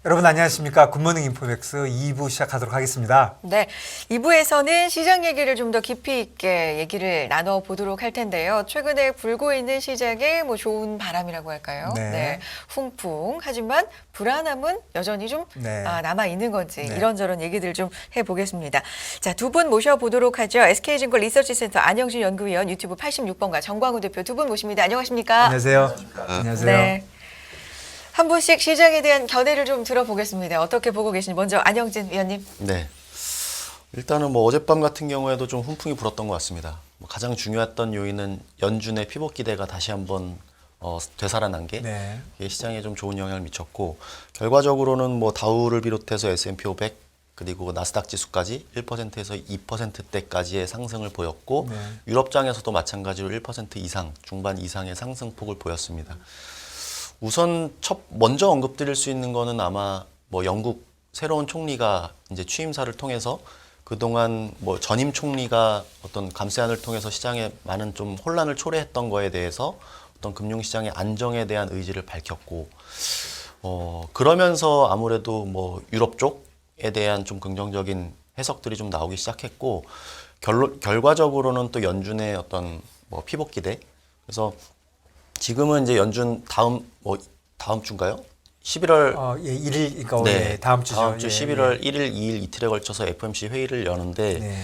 여러분 안녕하십니까. 굿모닝 인포맥스 2부 시작하도록 하겠습니다. 네, 2부에서는 시장 얘기를 좀 더 깊이 있게 얘기를 나눠보도록 할 텐데요. 최근에 불고 있는 시장에 좋은 바람이라고 할까요? 네. 훈풍. 하지만 불안함은 여전히 좀 네. 남아있는 건지 네. 이런저런 얘기들 좀 해보겠습니다. 자, 두 분 모셔보도록 하죠. SK증권 리서치센터 안영준 연구위원, 유튜브 86번가 정광훈 대표 두 분 모십니다. 안녕하십니까? 안녕하세요. 안녕하세요. 네. 한 분씩 시장에 대한 견해를 좀 들어보겠습니다. 어떻게 보고 계신지 먼저 안영진 위원님. 네. 일단은 어젯밤 같은 경우에도 좀 훈풍이 불었던 것 같습니다. 가장 중요했던 요인은 연준의 피봇 기대가 다시 한번 되살아난 게 네. 이게 시장에 좀 좋은 영향을 미쳤고, 결과적으로는 다우를 비롯해서 S&P 500 그리고 나스닥 지수까지 1%에서 2%대까지의 상승을 보였고, 네. 유럽장에서도 마찬가지로 1% 이상, 중반 이상의 상승폭을 보였습니다. 우선 먼저 언급드릴 수 있는 거는 아마 영국 새로운 총리가 이제 취임사를 통해서 그동안 전임 총리가 어떤 감세안을 통해서 시장에 많은 좀 혼란을 초래했던 거에 대해서 어떤 금융시장의 안정에 대한 의지를 밝혔고, 그러면서 아무래도 유럽 쪽에 대한 좀 긍정적인 해석들이 좀 나오기 시작했고, 결과적으로는 또 연준의 어떤 피봇 기대, 그래서 지금은 이제 연준 다음 주인가요? 11월 1일, 그러니까 네, 다음 주죠. 다음 주 11월 1일, 2일 이틀에 걸쳐서 FOMC 회의를 여는데, 네.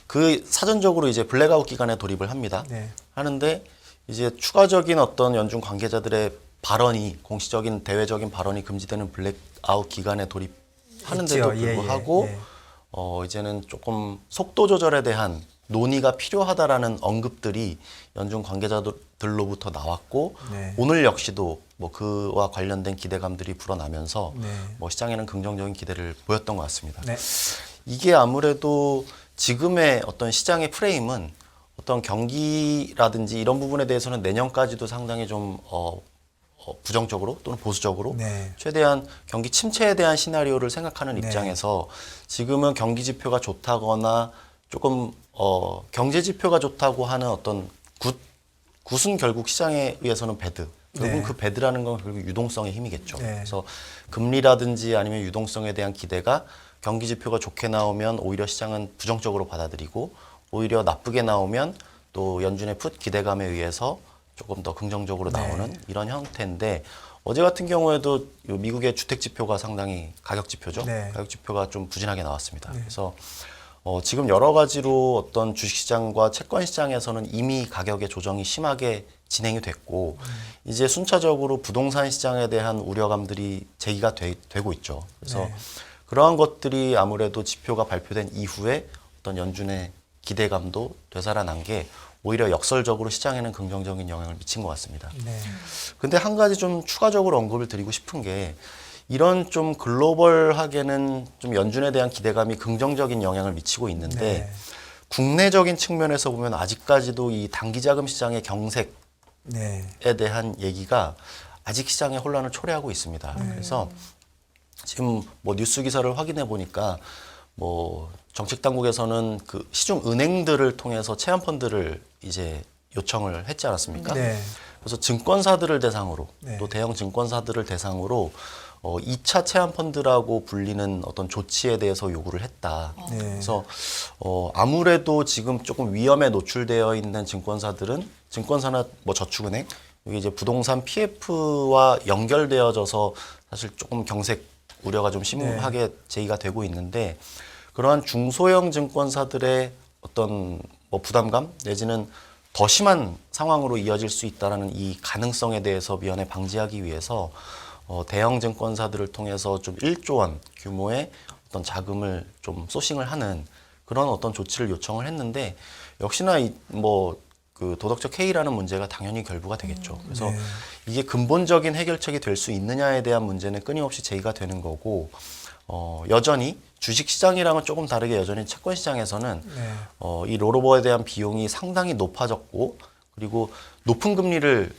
그 사전적으로 이제 블랙아웃 기간에 돌입을 합니다. 네. 하는데 이제 추가적인 어떤 연준 관계자들의 발언이, 공식적인 대외적인 발언이 금지되는 블랙아웃 기간에 돌입하는데도 있지요. 불구하고 이제는 조금 속도 조절에 대한 논의가 필요하다라는 언급들이 연준 관계자들로부터 나왔고, 네. 오늘 역시도 그와 관련된 기대감들이 불어나면서 네. 시장에는 긍정적인 기대를 보였던 것 같습니다. 네. 이게 아무래도 지금의 어떤 시장의 프레임은 어떤 경기라든지 이런 부분에 대해서는 내년까지도 상당히 좀 부정적으로 또는 보수적으로 네. 최대한 경기 침체에 대한 시나리오를 생각하는 네. 입장에서 지금은 경기 지표가 좋다거나 조금 경제 지표가 좋다고 하는 어떤 굿은 결국 시장에 의해서는 배드. 결국 네. 그 배드라는 건 결국 유동성의 힘이겠죠. 네. 그래서 금리라든지 아니면 유동성에 대한 기대가 경기 지표가 좋게 나오면 오히려 시장은 부정적으로 받아들이고, 오히려 나쁘게 나오면 또 연준의 풋 기대감에 의해서 조금 더 긍정적으로 나오는 이런 형태인데, 어제 같은 경우에도 미국의 주택 지표가 상당히 가격 지표죠. 네. 가격 지표가 좀 부진하게 나왔습니다. 그래서 지금 여러 가지로 어떤 주식시장과 채권시장에서는 이미 가격의 조정이 심하게 진행이 됐고, 이제 순차적으로 부동산 시장에 대한 우려감들이 제기가 되고 있죠. 그래서 네. 그러한 것들이 아무래도 지표가 발표된 이후에 어떤 연준의 기대감도 되살아난 게 오히려 역설적으로 시장에는 긍정적인 영향을 미친 것 같습니다. 네. 근데 한 가지 좀 추가적으로 언급을 드리고 싶은 게, 이런 좀 글로벌하게는 좀 연준에 대한 기대감이 긍정적인 영향을 미치고 있는데, 네. 국내적인 측면에서 보면 아직까지도 이 단기자금 시장의 경색에 네. 대한 얘기가 아직 시장에 혼란을 초래하고 있습니다. 그래서 지금 뉴스 기사를 확인해 보니까 정책 당국에서는 그 시중 은행들을 통해서 체험 펀드를 이제 요청을 했지 않았습니까? 네. 그래서 증권사들을 대상으로, 네. 또 대형 증권사들을 대상으로 2차 체험 펀드라고 불리는 어떤 조치에 대해서 요구를 했다. 네. 그래서 아무래도 지금 조금 위험에 노출되어 있는 증권사나 저축은행, 여기 이제 부동산 PF와 연결되어져서 사실 조금 경색 우려가 좀 심하게 제기가 되고 있는데, 그러한 중소형 증권사들의 어떤 부담감 내지는 더 심한 상황으로 이어질 수 있다는 이 가능성에 대해서 미연에 방지하기 위해서 대형 증권사들을 통해서 좀 1조 원 규모의 어떤 자금을 좀 소싱을 하는 그런 어떤 조치를 요청을 했는데, 역시나 그 도덕적 해이라는 문제가 당연히 결부가 되겠죠. 그래서 네. 이게 근본적인 해결책이 될 수 있느냐에 대한 문제는 끊임없이 제기가 되는 거고, 여전히 주식시장이랑은 조금 다르게 여전히 채권시장에서는 네. 이 롤오버에 대한 비용이 상당히 높아졌고, 그리고 높은 금리를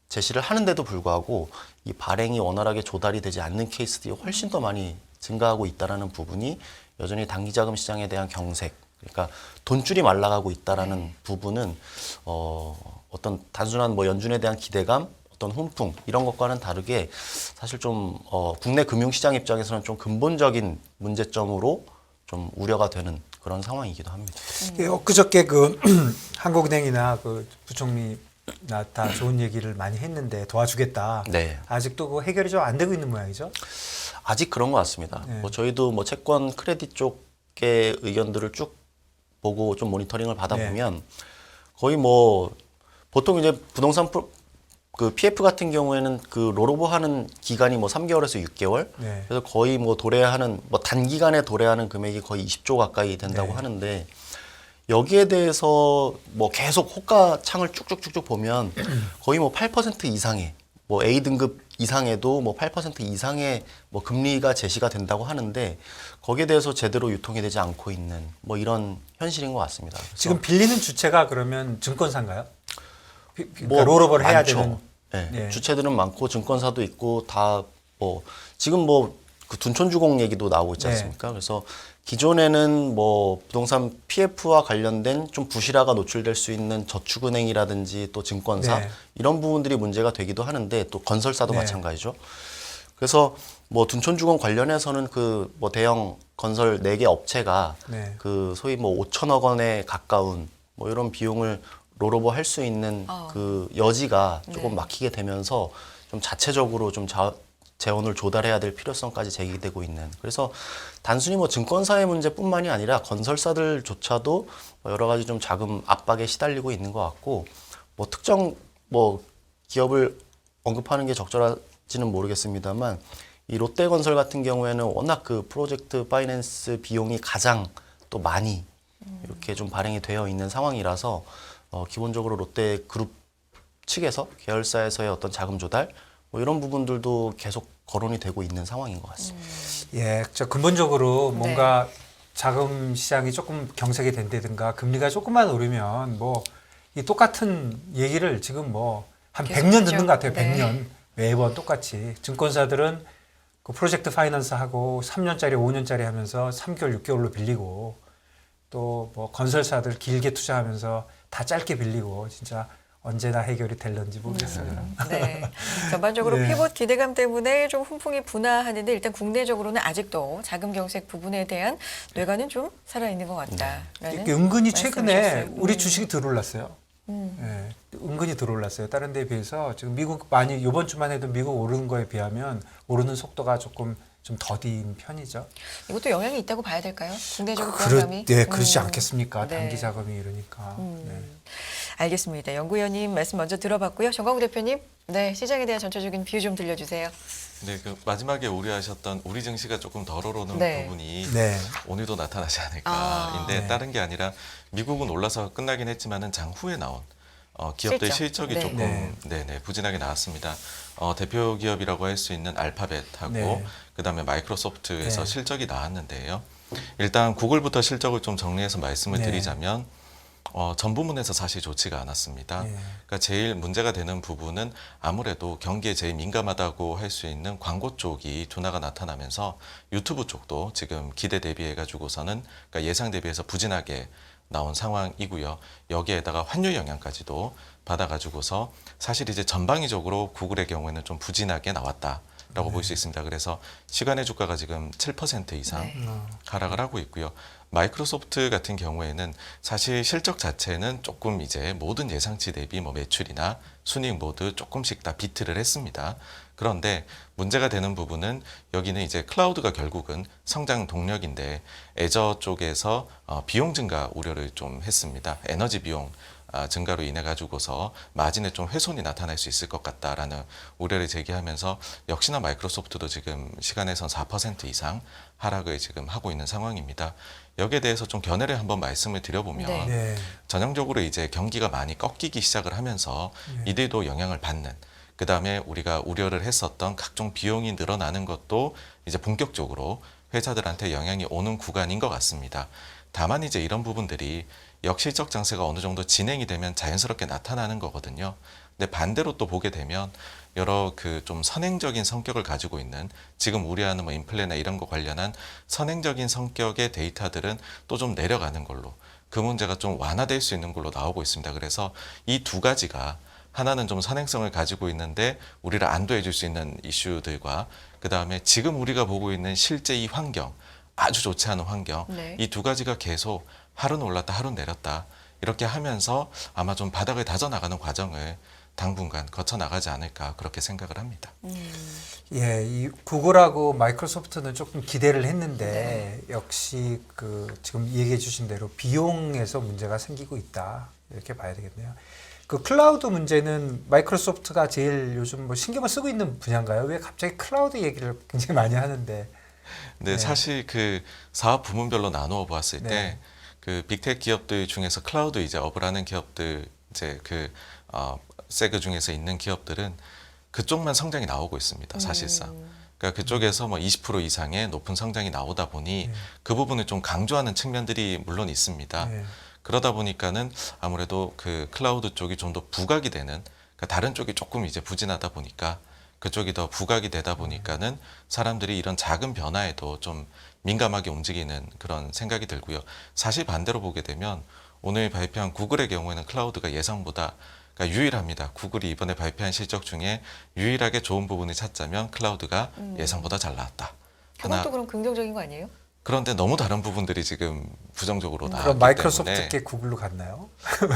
제시를 하는데도 불구하고 이 발행이 원활하게 조달이 되지 않는 케이스들이 훨씬 더 많이 증가하고 있다는 부분이 여전히 단기자금 시장에 대한 경색, 그러니까 돈줄이 말라가고 있다는 부분은 어떤 단순한 연준에 대한 기대감, 어떤 훈풍 이런 것과는 다르게 사실 좀 국내 금융시장 입장에서는 좀 근본적인 문제점으로 좀 우려가 되는 그런 상황이기도 합니다. 엊그저께 그 한국은행이나 그 부총리나 다 좋은 얘기를 많이 했는데 도와주겠다. 네. 아직도 그 해결이 좀 안 되고 있는 모양이죠. 아직 그런 것 같습니다. 네. 뭐 저희도 뭐 채권 크레딧 쪽의 의견들을 쭉 보고 좀 모니터링을 받아보면 거의 뭐 보통 이제 부동산 그 PF 같은 경우에는 그 롤오버 하는 기간이 뭐 3개월에서 6개월. 네. 그래서 거의 뭐 도래하는 뭐 단기간에 도래하는 금액이 거의 20조 가까이 된다고 네. 하는데 여기에 대해서 뭐 계속 호가창을 쭉쭉쭉쭉 보면 거의 뭐 8% 이상의 뭐 A 등급 이상에도 뭐 8% 이상의 뭐 금리가 제시가 된다고 하는데 거기에 대해서 제대로 유통이 되지 않고 있는 뭐 이런 현실인 것 같습니다. 그래서 지금 빌리는 주체가 그러면 증권사인가요? 그러니까 뭐 롤오버를 해야 많죠. 되는. 네. 네. 주체들은 많고 증권사도 있고 다 뭐 지금 뭐 그 둔촌주공 얘기도 나오고 있지 네. 않습니까? 그래서 기존에는 뭐 부동산 PF와 관련된 좀 부실화가 노출될 수 있는 저축은행이라든지 또 증권사 네. 이런 부분들이 문제가 되기도 하는데 또 건설사도 네. 마찬가지죠. 그래서 뭐 둔촌주공 관련해서는 그 뭐 대형 건설 4개 업체가 네. 그 소위 뭐 5천억 원에 가까운 뭐 이런 비용을 롤오버 할 수 있는 그 여지가 조금 네. 막히게 되면서 좀 자체적으로 좀 재원을 조달해야 될 필요성까지 제기되고 있는. 그래서 단순히 뭐 증권사의 문제뿐만이 아니라 건설사들조차도 여러 가지 좀 자금 압박에 시달리고 있는 것 같고 뭐 특정 뭐 기업을 언급하는 게 적절할지는 모르겠습니다만 이 롯데건설 같은 경우에는 워낙 그 프로젝트 파이낸스 비용이 가장 또 많이 이렇게 좀 발행이 되어 있는 상황이라서 기본적으로 롯데그룹 측에서 계열사에서의 어떤 자금 조달 뭐 이런 부분들도 계속 거론이 되고 있는 상황인 것 같습니다. 예, 저 근본적으로 뭔가 자금 시장이 조금 경색이 된다든가 금리가 조금만 오르면 뭐 이 똑같은 얘기를 지금 뭐 한 계속 100년 하죠. 듣는 것 같아요. 네. 100년. 매번 똑같이. 증권사들은 그 프로젝트 파이낸스 하고 3년짜리, 5년짜리 하면서 3개월, 6개월로 빌리고 또 뭐 건설사들 길게 투자하면서 다 짧게 빌리고 진짜 언제나 해결이 될런지 모르겠어요. 네. 전반적으로 네. 피봇 기대감 때문에 좀 훈풍이 분화하는데 일단 국내적으로는 아직도 자금 경색 부분에 대한 뇌관은 좀 살아있는 것 같다라는 이게 은근히 최근에 말씀이셨어요. 우리 주식이 들어올랐어요. 예, 은근히 들어올랐어요. 다른 데에 비해서 지금 미국 많이 이번 주만 해도 미국 오르는 거에 비하면 오르는 속도가 조금 좀 더딘 편이죠. 이것도 영향이 있다고 봐야 될까요? 국내적으로 불안감이? 네, 그렇지 않겠습니까? 네. 단기 자금이 이러니까. 네. 알겠습니다. 연구위원님 말씀 먼저 들어봤고요. 정광우 대표님, 네 시장에 대한 전체적인 뷰 좀 들려주세요. 네, 그 마지막에 우려하셨던 우리 증시가 조금 덜 오르는 네. 부분이 네. 오늘도 나타나지 않을까인데 네. 다른 게 아니라 미국은 올라서 끝나긴 했지만은 장후에 나온 기업들 실적이 네. 조금 부진하게 나왔습니다. 대표 기업이라고 할 수 있는 알파벳하고 네. 그다음에 마이크로소프트에서 네. 실적이 나왔는데요. 일단 구글부터 실적을 좀 정리해서 말씀을 네. 드리자면 전 부문에서 사실 좋지가 않았습니다. 네. 그러니까 제일 문제가 되는 부분은 아무래도 경기에 제일 민감하다고 할 수 있는 광고 쪽이 둔화가 나타나면서 유튜브 쪽도 지금 기대 대비해 가지고서는 그러니까 예상 대비해서 부진하게 나온 상황이고요. 여기에다가 환율 영향까지도 받아가지고서 사실 이제 전방위적으로 구글의 경우에는 좀 부진하게 나왔다라고 볼 수 있습니다. 그래서 시간의 주가가 지금 7% 이상 네. 하락을 하고 있고요. 마이크로소프트 같은 경우에는 사실 실적 자체는 조금 이제 모든 예상치 대비 뭐 매출이나 순이익 모두 조금씩 다 비트를 했습니다. 그런데 문제가 되는 부분은 여기는 이제 클라우드가 결국은 성장 동력인데 애저 쪽에서 비용 증가 우려를 좀 했습니다. 에너지 비용 증가로 인해 가지고서 마진에 좀 훼손이 나타날 수 있을 것 같다라는 우려를 제기하면서 역시나 마이크로소프트도 지금 시간에선 4% 이상 하락을 지금 하고 있는 상황입니다. 여기에 대해서 좀 견해를 한번 말씀을 드려보면 네. 네. 전형적으로 이제 경기가 많이 꺾이기 시작을 하면서 이들도 영향을 받는 그 다음에 우리가 우려를 했었던 각종 비용이 늘어나는 것도 이제 본격적으로 회사들한테 영향이 오는 구간인 것 같습니다. 다만 이제 이런 부분들이 역실적 장세가 어느 정도 진행이 되면 자연스럽게 나타나는 거거든요. 근데 반대로 또 보게 되면 여러 그 좀 선행적인 성격을 가지고 있는 지금 우려하는 뭐 인플레나 이런 거 관련한 선행적인 성격의 데이터들은 또 좀 내려가는 걸로 그 문제가 좀 완화될 수 있는 걸로 나오고 있습니다. 그래서 이 두 가지가 하나는 좀 선행성을 가지고 있는데 우리를 안도해 줄 수 있는 이슈들과 그다음에 지금 우리가 보고 있는 실제 이 환경, 아주 좋지 않은 환경, 네. 이 두 가지가 계속 하루는 올랐다 하루는 내렸다 이렇게 하면서 아마 좀 바닥을 다져나가는 과정을 당분간 거쳐 나가지 않을까 그렇게 생각을 합니다. 예, 이 구글하고 마이크로소프트는 조금 기대를 했는데 역시 그 지금 얘기해 주신 대로 비용에서 문제가 생기고 있다. 이렇게 봐야 되겠네요. 그 클라우드 문제는 마이크로소프트가 제일 요즘 뭐 신경을 쓰고 있는 분야인가요? 왜 갑자기 클라우드 얘기를 굉장히 많이 하는데. 근데 네. 사실 그 사업 부문별로 나누어 보았을 네. 때 그 빅테크 기업들 중에서 클라우드 이제 업을 하는 기업들 이제 그 세그 중에서 있는 기업들은 그쪽만 성장이 나오고 있습니다. 사실상. 그러니까 그쪽에서 뭐 20% 이상의 높은 성장이 나오다 보니 네. 그 부분을 좀 강조하는 측면들이 물론 있습니다. 네. 그러다 보니까는 아무래도 그 클라우드 쪽이 좀 더 부각이 되는 그러니까 다른 쪽이 조금 이제 부진하다 보니까 그쪽이 더 부각이 되다 보니까는 사람들이 이런 작은 변화에도 좀 민감하게 움직이는 그런 생각이 들고요. 사실 반대로 보게 되면 오늘 발표한 구글의 경우에는 클라우드가 예상보다 그러니까 유일합니다. 구글이 이번에 발표한 실적 중에 유일하게 좋은 부분을 찾자면 클라우드가 예상보다 잘 나왔다. 그것도 그럼 긍정적인 거 아니에요? 그런데 너무 다른 부분들이 지금 부정적으로 나왔기 그럼 마이크로소프트께 때문에 구글로 갔나요?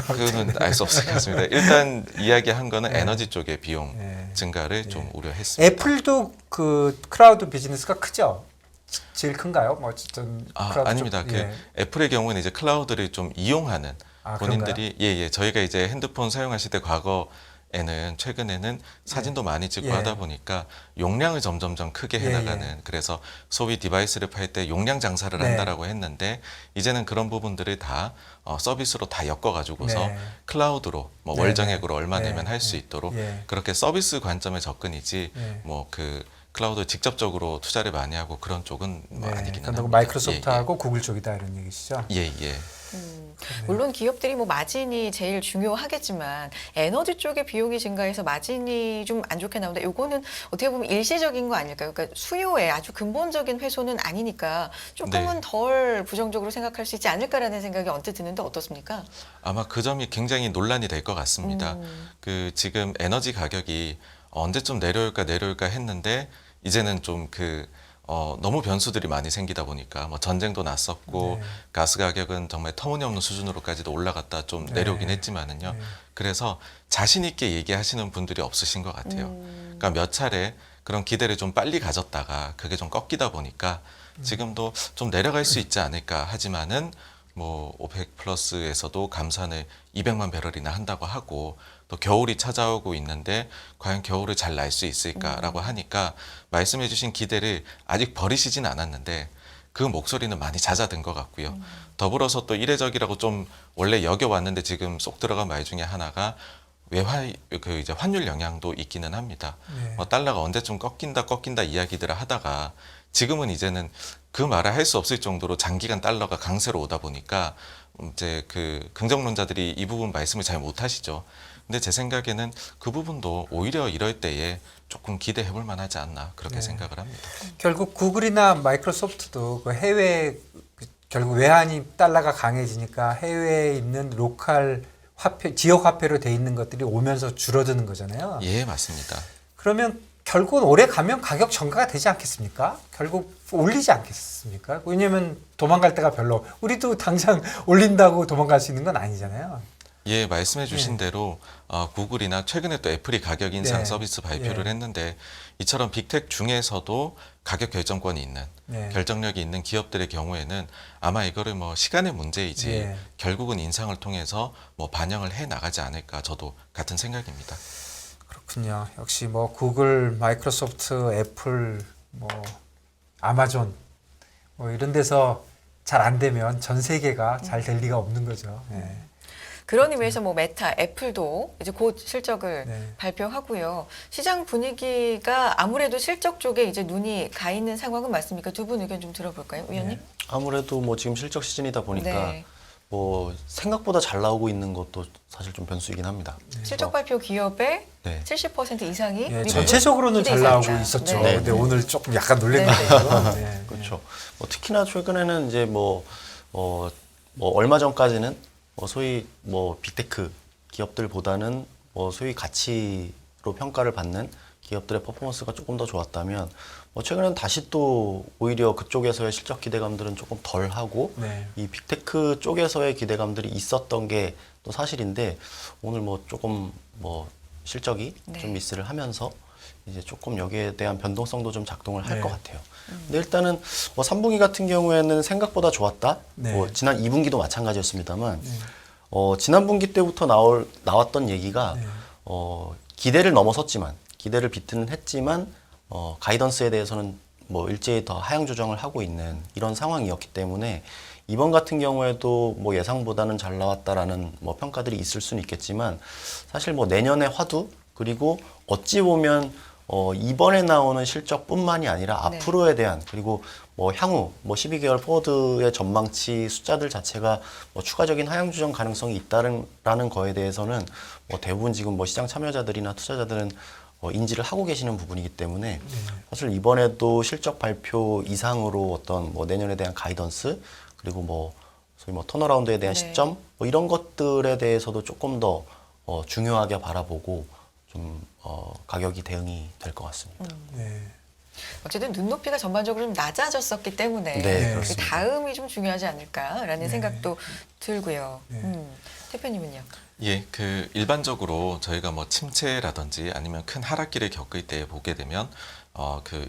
그거는 알 수 없을 것 같습니다. 일단 이야기한 거는 네. 에너지 쪽의 비용 네. 증가를 좀 우려했습니다. 애플도 그 클라우드 비즈니스가 크죠? 제일 큰가요? 뭐 어쨌든 클라우드 아닙니다. 쪽, 그 예. 애플의 경우는 이제 클라우드를 좀 이용하는 아, 본인들이 예예 저희가 이제 핸드폰 사용하실 때 과거에는 최근에는 사진도 많이 찍고 예. 하다 보니까 용량을 점점점 크게 예, 해나가는 예. 그래서 소위 디바이스를 팔 때 용량 장사를 네. 한다라고 했는데 이제는 그런 부분들을 다 서비스로 다 엮어가지고서 네. 클라우드로 뭐 네, 월정액으로 얼마 네, 내면 할 수 네. 있도록 예. 그렇게 서비스 관점의 접근이지 예. 뭐 그 클라우드 직접적으로 투자를 많이 하고 그런 쪽은 뭐 네. 아니기는 그러니까 합니다. 마이크로소프트하고 구글 쪽이다 이런 얘기시죠? 예, 예. 물론 기업들이 뭐 마진이 제일 중요하겠지만 에너지 쪽의 비용이 증가해서 마진이 좀 안 좋게 나온다. 요거는 어떻게 보면 일시적인 거 아닐까요? 그러니까 수요에 아주 근본적인 훼손은 아니니까 조금은 네. 덜 부정적으로 생각할 수 있지 않을까라는 생각이 언뜻 드는데 어떻습니까? 아마 그 점이 굉장히 논란이 될 것 같습니다. 그 지금 에너지 가격이 언제쯤 내려올까 했는데 이제는 좀 너무 변수들이 많이 생기다 보니까 뭐 전쟁도 났었고 네. 가스 가격은 정말 터무니없는 수준으로까지도 올라갔다 좀 내려오긴 네. 했지만은요. 네. 그래서 자신 있게 얘기하시는 분들이 없으신 것 같아요. 그러니까 몇 차례 그런 기대를 좀 빨리 가졌다가 그게 좀 꺾이다 보니까 지금도 좀 내려갈 수 있지 않을까 하지만은 뭐 오펙 플러스에서도 감산을 200만 배럴이나 한다고 하고 또 겨울이 찾아오고 있는데 과연 겨울을 잘 날 수 있을까라고 하니까 말씀해 주신 기대를 아직 버리시진 않았는데 그 목소리는 많이 잦아든 것 같고요. 더불어서 또 이례적이라고 좀 원래 여겨왔는데 지금 쏙 들어간 말 중에 하나가 그 이제 환율 영향도 있기는 합니다. 네. 뭐 달러가 언제쯤 꺾인다 이야기들을 하다가 지금은 이제는 그 말을 할 수 없을 정도로 장기간 달러가 강세로 오다 보니까 이제 그 긍정론자들이 이 부분 말씀을 잘 못하시죠. 근데 제 생각에는 그 부분도 오히려 이럴 때에 조금 기대해 볼 만하지 않나 그렇게 네. 생각을 합니다. 결국 구글이나 마이크로소프트도 그 해외 결국 외환이 달러가 강해지니까 해외에 있는 로컬 화폐, 지역 화폐로 돼 있는 것들이 오면서 줄어드는 거잖아요. 예, 맞습니다. 그러면 결국은 오래 가면 가격 전가가 되지 않겠습니까? 결국 올리지 않겠습니까? 왜냐하면 도망갈 데가 별로. 우리도 당장 올린다고 도망갈 수 있는 건 아니잖아요. 예, 말씀해 주신 대로 구글이나 최근에 또 애플이 가격 인상 네. 서비스 발표를 예. 했는데 이처럼 빅텍 중에서도 가격 결정권이 있는 네. 결정력이 있는 기업들의 경우에는 아마 이거를 뭐 시간의 문제이지 예. 결국은 인상을 통해서 뭐 반영을 해 나가지 않을까 저도 같은 생각입니다. 그렇군요. 역시 뭐 구글, 마이크로소프트, 애플, 뭐 아마존 뭐 이런 데서 잘 안 되면 전 세계가 잘 될 리가 없는 거죠. 예. 그런 의미에서 뭐 메타, 애플도 이제 곧 실적을 네. 발표하고요. 시장 분위기가 아무래도 실적 쪽에 이제 눈이 가 있는 상황은 맞습니까? 두 분 의견 좀 들어볼까요, 위원님? 아무래도 뭐 지금 실적 시즌이다 보니까 네. 뭐 생각보다 잘 나오고 있는 것도 사실 좀 변수이긴 합니다. 실적 발표 기업의 네. 70% 이상이 예, 미국은 전체적으로는 기대 잘 나오고 이상이다. 있었죠. 네. 근데 오늘 조금 약간 놀란 네. 것 같아요. 네. 그렇죠. 뭐 특히나 최근에는 이제 뭐 얼마 전까지는 뭐 소위 뭐 빅테크 기업들보다는 소위 가치로 평가를 받는 기업들의 퍼포먼스가 조금 더 좋았다면 최근에는 다시 또 오히려 그쪽에서의 실적 기대감들은 조금 덜하고 네. 이 빅테크 쪽에서의 기대감들이 있었던 게 또 사실인데 오늘 조금 실적이 네. 좀 미스를 하면서 이제 조금 여기에 대한 변동성도 좀 작동을 할 네. 것 같아요. 근데 일단은 3분기 같은 경우에는 생각보다 좋았다. 네. 지난 2분기도 마찬가지였습니다만 지난 분기 때부터 나왔던 얘기가 네. 기대를 넘어섰지만 기대를 비트는 했지만 가이던스에 대해서는 일제히 더 하향 조정을 하고 있는 이런 상황이었기 때문에 이번 같은 경우에도 예상보다는 잘 나왔다라는 평가들이 있을 수는 있겠지만 사실 내년의 화두 그리고 어찌 보면 이번에 나오는 실적뿐만이 아니라 네. 앞으로에 대한 그리고 향후 12개월 포워드의 전망치 숫자들 자체가 추가적인 하향 조정 가능성이 있다라는 거에 대해서는 대부분 지금 시장 참여자들이나 투자자들은 인지를 하고 계시는 부분이기 때문에 사실 이번에도 실적 발표 이상으로 어떤 내년에 대한 가이던스 그리고 소위 턴어라운드에 대한 네. 시점 이런 것들에 대해서도 조금 더 중요하게 바라보고 좀 가격이 대응이 될 것 같습니다. 네. 어쨌든 눈높이가 전반적으로 좀 낮아졌었기 때문에 네, 그 그렇습니다. 다음이 좀 중요하지 않을까라는 네. 생각도 들고요. 네. 대표님은요? 예, 일반적으로 저희가 침체라든지 아니면 큰 하락기를 겪을 때 보게 되면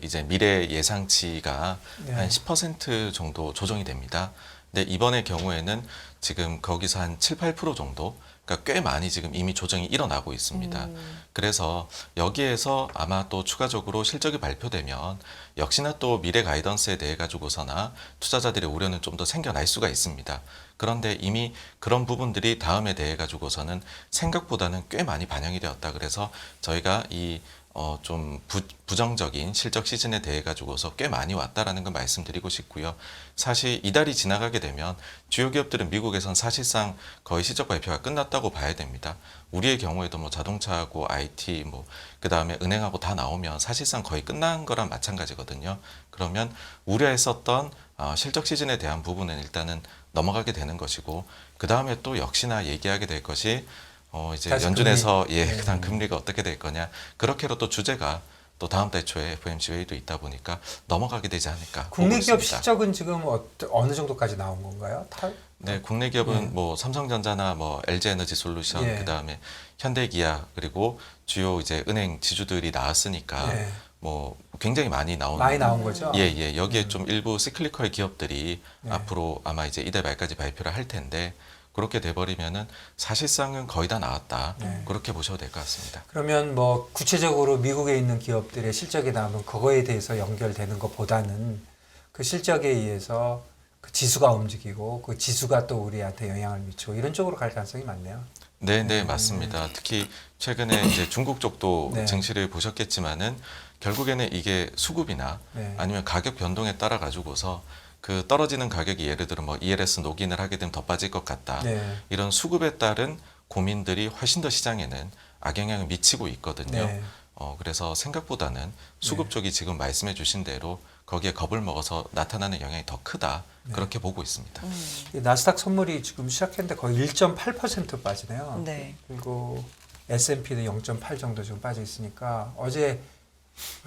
이제 미래 예상치가 네. 한 10% 정도 조정이 됩니다. 근데 이번의 경우에는 지금 거기서 한 7, 8% 정도, 그러니까 꽤 많이 지금 이미 조정이 일어나고 있습니다. 그래서 여기에서 아마 또 추가적으로 실적이 발표되면 역시나 또 미래 가이던스에 대해 가지고서나 투자자들의 우려는 좀 더 생겨날 수가 있습니다. 그런데 이미 그런 부분들이 다음에 대해 가지고서는 생각보다는 꽤 많이 반영이 되었다. 그래서 저희가 좀 부정적인 실적 시즌에 대해 가지고서 꽤 많이 왔다라는 걸 말씀드리고 싶고요. 사실 이달이 지나가게 되면 주요 기업들은 미국에선 사실상 거의 실적 발표가 끝났다고 봐야 됩니다. 우리의 경우에도 자동차하고 IT 그다음에 은행하고 다 나오면 사실상 거의 끝난 거랑 마찬가지거든요. 그러면 우려했었던 실적 시즌에 대한 부분은 일단은 넘어가게 되는 것이고 그다음에 또 역시나 얘기하게 될 것이 이제 다시 연준에서 금리. 네. 그다음 금리가 어떻게 될 거냐. 그렇게로 또 주제가 또 다음 달 초에 FOMC 회의도 있다 보니까 넘어가게 되지 않을까. 국내 보고 기업 있습니다. 실적은 지금 어느 정도까지 나온 건가요? 네, 국내 기업은 삼성전자나 LG에너지솔루션, 예. 그다음에 현대기아 그리고 주요 이제 은행 지주들이 나왔으니까 예. 굉장히 많이 나온 많이 나온 거죠? 예. 여기에 좀 일부 시클리컬 기업들이 네. 앞으로 아마 이제 이달 말까지 발표를 할 텐데 그렇게 돼버리면은 사실상은 거의 다 나왔다. 네. 그렇게 보셔도 될 것 같습니다. 그러면 구체적으로 미국에 있는 기업들의 실적이 나오면 그거에 대해서 연결되는 것보다는 그 실적에 의해서 그 지수가 움직이고 그 지수가 또 우리한테 영향을 미치고 이런 쪽으로 갈 가능성이 많네요. 네, 맞습니다. 특히 최근에 이제 중국 쪽도 네. 증시를 보셨겠지만은 결국에는 이게 수급이나 네. 아니면 가격 변동에 따라 가지고서 그 떨어지는 가격이 예를 들어 ELS 녹인을 하게 되면 더 빠질 것 같다. 네. 이런 수급에 따른 고민들이 훨씬 더 시장에는 악영향을 미치고 있거든요. 네. 그래서 생각보다는 수급 쪽이 지금 말씀해 주신 대로 거기에 겁을 먹어서 나타나는 영향이 더 크다. 그렇게 보고 있습니다. 이 나스닥 선물이 지금 시작했는데 거의 1.8% 빠지네요. 네. 그리고 S&P도 0.8 정도 지금 빠져 있으니까 어제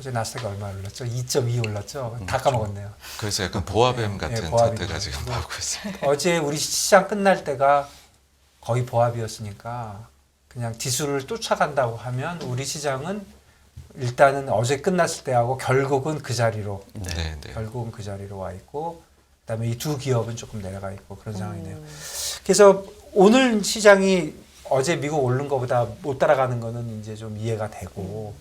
나스닥이 얼마 올랐죠? 2.2 올랐죠? 다 까먹었네요. 그래서 약간 보아뱀 같은 보아뱀 차트가 지금 같은 나오고 있습니다. 어제 우리 시장 끝날 때가 거의 보합이었으니까 그냥 지수를 쫓아간다고 하면 우리 시장은 일단은 어제 끝났을 때하고 결국은 그 자리로 네. 결국은 그 자리로 와 있고 그다음에 이 두 기업은 조금 내려가 있고 그런 상황이네요. 그래서 오늘 시장이 어제 미국 오른 것보다 못 따라가는 거는 이제 좀 이해가 되고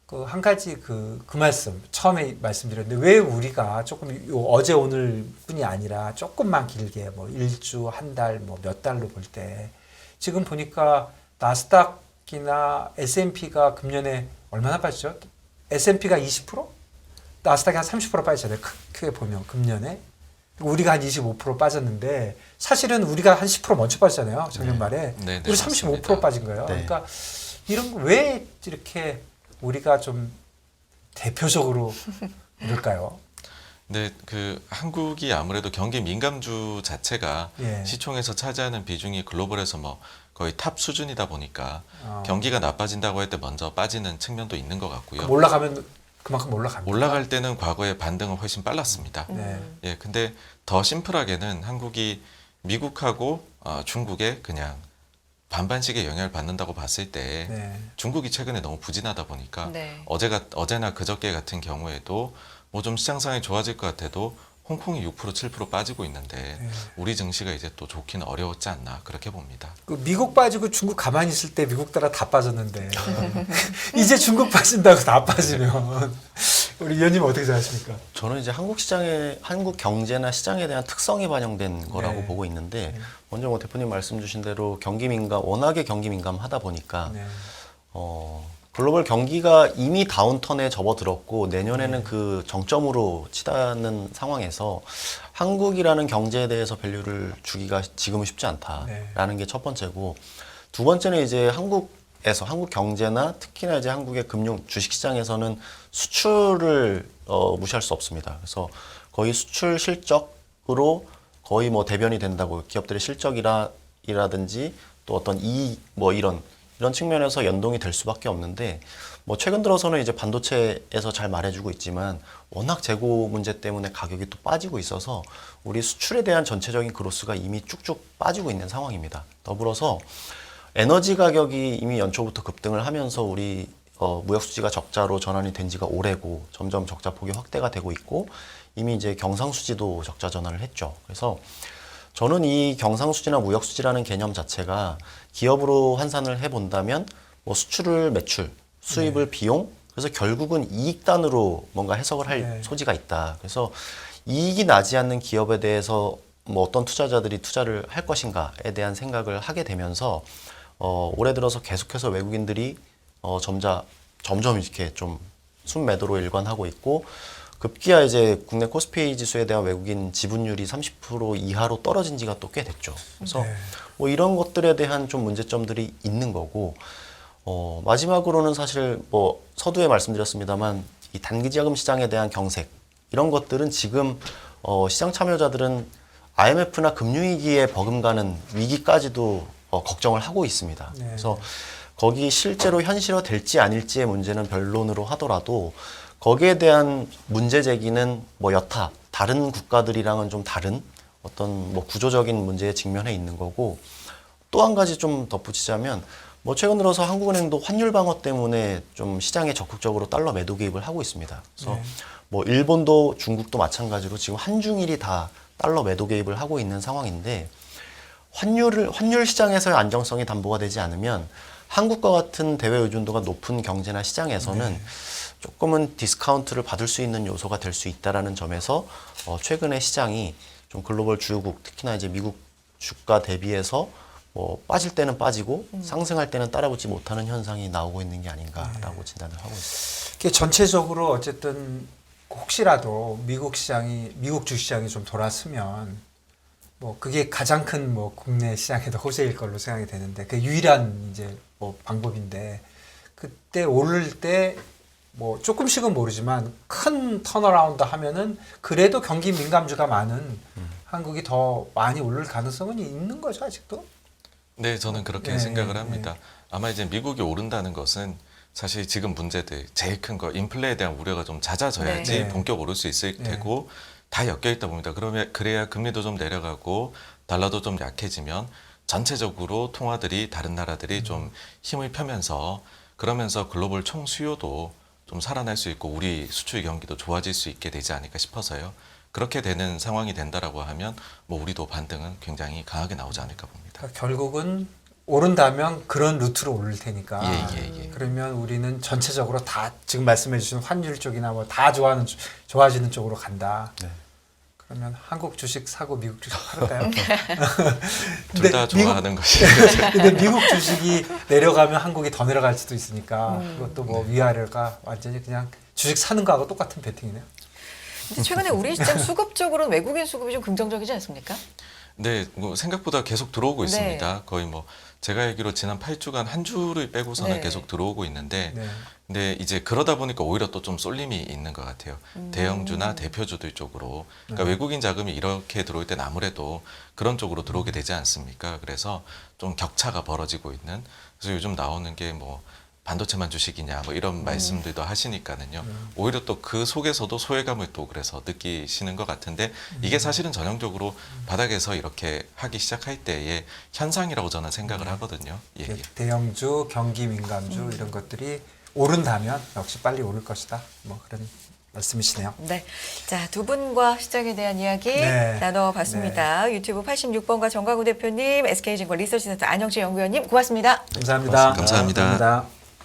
그 한 가지 그 말씀 처음에 말씀드렸는데 왜 우리가 조금 어제 오늘뿐이 아니라 조금만 길게 일주 한 달 몇 달로 볼 때 지금 보니까 나스닥이나 S&P가 금년에 얼마나 빠졌죠? S&P가 20%? 나스닥이 한 30% 빠졌잖아요. 크게 보면 금년에 우리가 한 25% 빠졌는데 사실은 우리가 한 10% 먼저 빠졌잖아요. 작년 말에 네, 우리 35% 빠진 거예요. 네. 그러니까 이런 거 왜 이렇게 우리가 좀 대표적으로 그럴까요? 네, 한국이 아무래도 경기 민감주 자체가 예. 시총에서 차지하는 비중이 글로벌에서 거의 탑 수준이다 보니까 어. 경기가 나빠진다고 할 때 먼저 빠지는 측면도 있는 것 같고요. 그럼 올라가면 그만큼 올라갑니다. 올라갈 때는 과거에 반등은 훨씬 빨랐습니다. 네. 예, 근데 더 심플하게는 한국이 미국하고 중국에 그냥 반반씩의 영향을 받는다고 봤을 때 네. 중국이 최근에 너무 부진하다 보니까 네. 어제나 그저께 같은 경우에도 뭐 좀 시장 상황이 좋아질 것 같아도 홍콩이 6% 7% 빠지고 있는데 네. 우리 증시가 이제 또 좋기는 어려웠지 않나 그렇게 봅니다. 그 미국 빠지고 중국 가만히 있을 때 미국 따라 다 빠졌는데 이제 중국 빠진다고 다 빠지면 우리 위원님 어떻게 생각하십니까? 저는 이제 한국 경제나 시장에 대한 특성이 반영된 거라고 네. 보고 있는데 먼저 뭐 대표님 말씀 주신 대로 워낙에 경기 민감하다 보니까 네. 글로벌 경기가 이미 다운턴에 접어들었고 내년에는 그 정점으로 치닫는 상황에서 한국이라는 경제에 대해서 밸류를 주기가 지금은 쉽지 않다라는 게 첫 번째고, 두 번째는 이제 한국 경제나 특히나 이제 한국의 금융 주식시장에서는 수출을 무시할 수 없습니다. 그래서 거의 수출 실적으로 거의 뭐 대변이 된다고, 기업들의 실적이라든지 또 어떤 이익 뭐 이런 측면에서 연동이 될 수밖에 없는데, 뭐 최근 들어서는 이제 반도체에서 잘 말해주고 있지만 워낙 재고 문제 때문에 가격이 또 빠지고 있어서 우리 수출에 대한 전체적인 그로스가 이미 쭉쭉 빠지고 있는 상황입니다. 더불어서 에너지 가격이 이미 연초부터 급등을 하면서 우리 무역 수지가 적자로 전환이 된 지가 오래고 점점 적자 폭이 확대가 되고 있고 이미 이제 경상수지도 적자 전환을 했죠. 그래서 저는 이 경상수지나 무역수지라는 개념 자체가 기업으로 환산을 해본다면 뭐 수출을 매출, 수입을 비용, 그래서 결국은 이익단으로 뭔가 해석을 할 소지가 있다. 그래서 이익이 나지 않는 기업에 대해서 뭐 어떤 투자자들이 투자를 할 것인가에 대한 생각을 하게 되면서 올해 들어서 계속해서 외국인들이 점점 이렇게 좀 순매도로 일관하고 있고, 급기야 이제 국내 코스피 지수에 대한 외국인 지분율이 30% 이하로 떨어진 지가 또 꽤 됐죠. 그래서 뭐 이런 것들에 대한 좀 문제점들이 있는 거고, 마지막으로는 사실 뭐 서두에 말씀드렸습니다만 이 단기자금 시장에 대한 경색, 이런 것들은 지금 시장 참여자들은 IMF나 금융위기에 버금가는 위기까지도 걱정을 하고 있습니다. 네. 그래서 거기 실제로 현실화될지 아닐지의 문제는 변론으로 하더라도 거기에 대한 문제 제기는 뭐 여타 다른 국가들이랑은 좀 다른 어떤 뭐 구조적인 문제에 직면해 있는 거고, 또 한 가지 좀 덧붙이자면 뭐 최근 들어서 한국은행도 환율 방어 때문에 좀 시장에 적극적으로 달러 매도 개입을 하고 있습니다. 그래서 뭐 일본도 중국도 마찬가지로 지금 한중일이 다 달러 매도 개입을 하고 있는 상황인데, 환율 시장에서의 안정성이 담보가 되지 않으면 한국과 같은 대외 의존도가 높은 경제나 시장에서는 조금은 디스카운트를 받을 수 있는 요소가 될 수 있다라는 점에서 최근에 시장이 좀 글로벌 주요국, 특히나 이제 미국 주가 대비해서 뭐 빠질 때는 빠지고 상승할 때는 따라붙지 못하는 현상이 나오고 있는 게 아닌가라고 진단을 하고 있습니다. 이게 전체적으로 어쨌든 혹시라도 미국 주시장이 좀 돌았으면 뭐 그게 가장 큰 뭐 국내 시장에도 호재일 걸로 생각이 되는데, 그 유일한 이제 뭐 방법인데, 그때 오를 때 뭐 조금씩은 모르지만 큰 턴어라운드 하면은 그래도 경기 민감주가 많은 한국이 더 많이 오를 가능성은 있는 거죠, 아직도? 네, 저는 그렇게 네, 생각을 네, 합니다. 아마 이제 미국이 오른다는 것은 사실 지금 문제들 제일 큰 거 인플레에 대한 우려가 좀 잦아져야지 네. 본격 오를 수 있을 네. 테고 다 엮여 있다 봅니다. 그래야 금리도 좀 내려가고 달러도 좀 약해지면 전체적으로 통화들이 다른 나라들이 좀 힘을 펴면서, 그러면서 글로벌 총 수요도 좀 살아날 수 있고 우리 수출 경기도 좋아질 수 있게 되지 않을까 싶어서요. 그렇게 되는 상황이 된다라고 하면 뭐 우리도 반등은 굉장히 강하게 나오지 않을까 봅니다. 그러니까 결국은 오른다면 그런 루트로 오를 테니까. 예. 그러면 우리는 전체적으로 다 지금 말씀해 주신 환율 쪽이나 뭐 다 좋아지는 쪽으로 간다. 네. 그러면 한국 주식 사고 미국 주식 팔을까요? 둘 다 좋아하는 것이. 근데 미국 주식이 내려가면 한국이 더 내려갈 수도 있으니까 그것도 뭐 위아래가 완전히 그냥 주식 사는 거하고 똑같은 베팅이네요. 근데 최근에 우리 시장 수급 쪽으로는 외국인 수급이 좀 긍정적이지 않습니까? 네, 뭐 생각보다 계속 들어오고 네. 있습니다. 거의 뭐 제가 알기로 지난 8주간 한 주를 빼고서는 네. 계속 들어오고 있는데 네. 근데 이제 그러다 보니까 오히려 또 좀 쏠림이 있는 것 같아요. 대형주나 대표주들 쪽으로. 그러니까 외국인 자금이 이렇게 들어올 때는 아무래도 그런 쪽으로 들어오게 되지 않습니까? 그래서 좀 격차가 벌어지고 있는. 그래서 요즘 나오는 게 뭐 반도체만 주식이냐 뭐 이런 말씀들도 하시니까는요. 오히려 또 그 속에서도 소외감을 또 그래서 느끼시는 것 같은데 이게 사실은 전형적으로 바닥에서 이렇게 하기 시작할 때의 현상이라고 저는 생각을 하거든요. 예, 예. 대형주, 경기 민감주 이런 것들이 오른다면 역시 빨리 오를 것이다. 뭐 그런 말씀이시네요. 네. 자, 두 분과 시장에 대한 이야기 네. 나눠봤습니다. 유튜브 86번가 정광우 대표님, SK증권 리서치센터 안영채 연구위원님 고맙습니다. 감사합니다. 감사합니다. 감사합니다.